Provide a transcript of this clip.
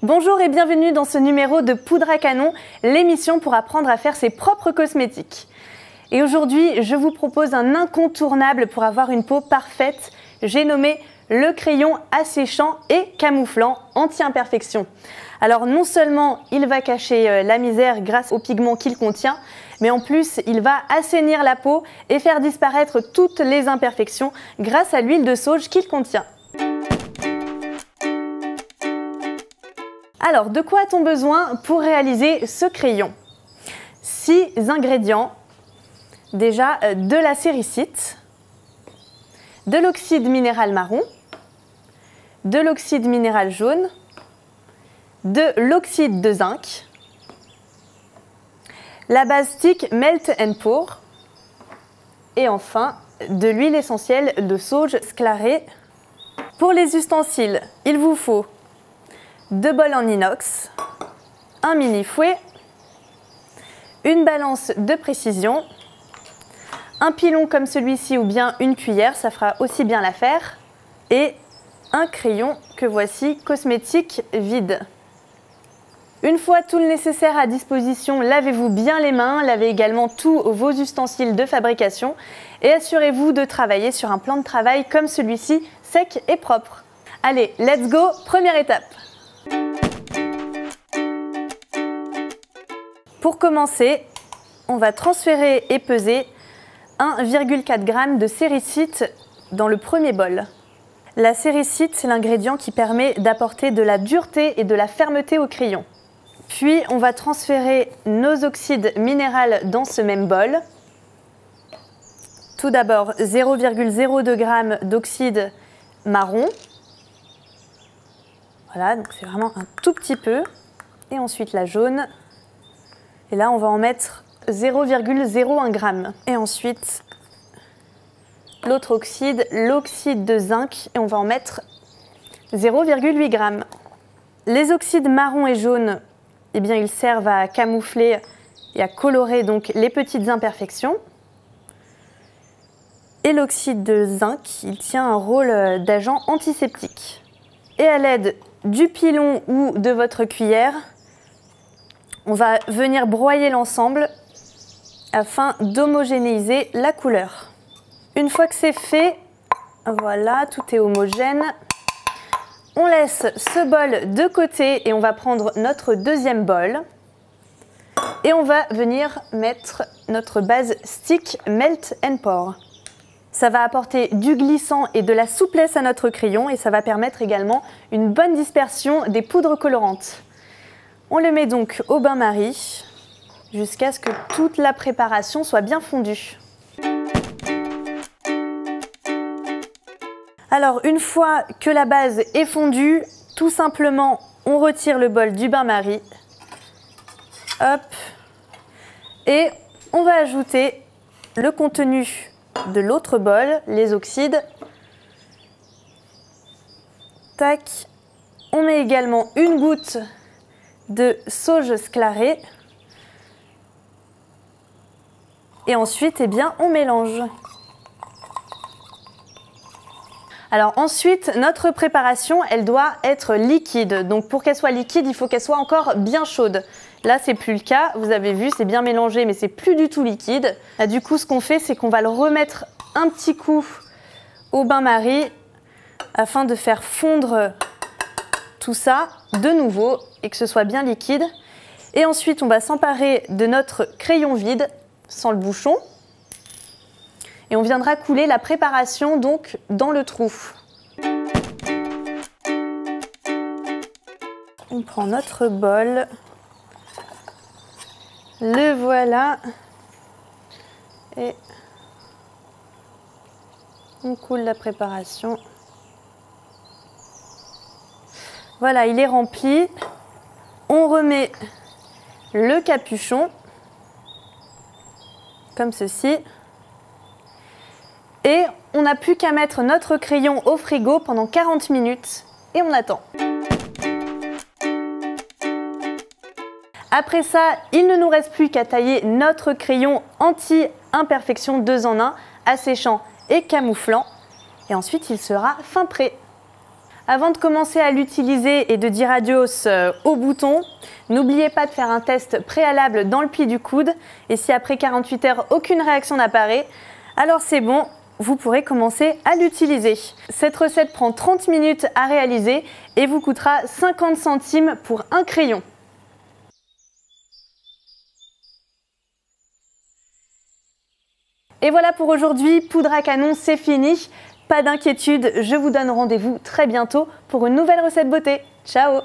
Bonjour et bienvenue dans ce numéro de Poudre à Canon, l'émission pour apprendre à faire ses propres cosmétiques. Et aujourd'hui, je vous propose un incontournable pour avoir une peau parfaite. J'ai nommé le crayon asséchant et camouflant anti-imperfection. Alors non seulement il va cacher la misère grâce aux pigments qu'il contient, mais en plus il va assainir la peau et faire disparaître toutes les imperfections grâce à l'huile de sauge qu'il contient. Alors, de quoi a-t-on besoin pour réaliser ce crayon? 6 ingrédients. Déjà, de la séricite, de l'oxyde minéral marron, de l'oxyde minéral jaune, de l'oxyde de zinc, la base stick Melt and Pour et enfin de l'huile essentielle de sauge sclarée. Pour les ustensiles, il vous faut 2 bols en inox, un mini fouet, une balance de précision, un pilon comme celui-ci ou bien une cuillère, ça fera aussi bien l'affaire, et un crayon que voici cosmétique vide. Une fois tout le nécessaire à disposition, lavez-vous bien les mains, lavez également tous vos ustensiles de fabrication et assurez-vous de travailler sur un plan de travail comme celui-ci, sec et propre. Allez, let's go, première étape. Pour commencer, on va transférer et peser 1,4 g de séricite dans le premier bol. La séricite, c'est l'ingrédient qui permet d'apporter de la dureté et de la fermeté au crayon. Puis, on va transférer nos oxydes minéraux dans ce même bol. Tout d'abord, 0,02 g d'oxyde marron. Voilà, donc c'est vraiment un tout petit peu. Et ensuite la jaune. Et là, on va en mettre 0,01 g. Et ensuite, l'autre oxyde, l'oxyde de zinc, et on va en mettre 0,8 g. Les oxydes marron et jaune, eh bien, ils servent à camoufler et à colorer donc les petites imperfections. Et l'oxyde de zinc, il tient un rôle d'agent antiseptique. Et à l'aide du pilon ou de votre cuillère, on va venir broyer l'ensemble afin d'homogénéiser la couleur. Une fois que c'est fait, voilà, tout est homogène. On laisse ce bol de côté et on va prendre notre deuxième bol. Et on va venir mettre notre base stick Melt and Pour. Ça va apporter du glissant et de la souplesse à notre crayon et ça va permettre également une bonne dispersion des poudres colorantes. On le met donc au bain-marie jusqu'à ce que toute la préparation soit bien fondue. Alors, une fois que la base est fondue, tout simplement, on retire le bol du bain-marie. Hop. Et on va ajouter le contenu de l'autre bol, les oxydes. Tac. On met également une goutte de sauge sclarée. Et ensuite, eh bien, on mélange. Alors ensuite, notre préparation, elle doit être liquide. Donc pour qu'elle soit liquide, il faut qu'elle soit encore bien chaude. Là, c'est plus le cas. Vous avez vu, c'est bien mélangé, mais c'est plus du tout liquide. Là, du coup, ce qu'on fait, c'est qu'on va le remettre un petit coup au bain-marie afin de faire fondre tout ça de nouveau et que ce soit bien liquide. Et ensuite, on va s'emparer de notre crayon vide sans le bouchon. Et on viendra couler la préparation donc dans le trou. On prend notre bol. Le voilà. Et on coule la préparation. Voilà, il est rempli. On remet le capuchon, comme ceci. Et on n'a plus qu'à mettre notre crayon au frigo pendant 40 minutes et on attend. Après ça, il ne nous reste plus qu'à tailler notre crayon anti-imperfection 2 en 1, asséchant et camouflant. Et ensuite, il sera fin prêt. Avant de commencer à l'utiliser et de dire adios au bouton, n'oubliez pas de faire un test préalable dans le pli du coude. Et si après 48 heures, aucune réaction n'apparaît, alors c'est bon, vous pourrez commencer à l'utiliser. Cette recette prend 30 minutes à réaliser et vous coûtera 50 centimes pour un crayon. Et voilà pour aujourd'hui, poudre à canon, c'est fini. Pas d'inquiétude, je vous donne rendez-vous très bientôt pour une nouvelle recette beauté. Ciao!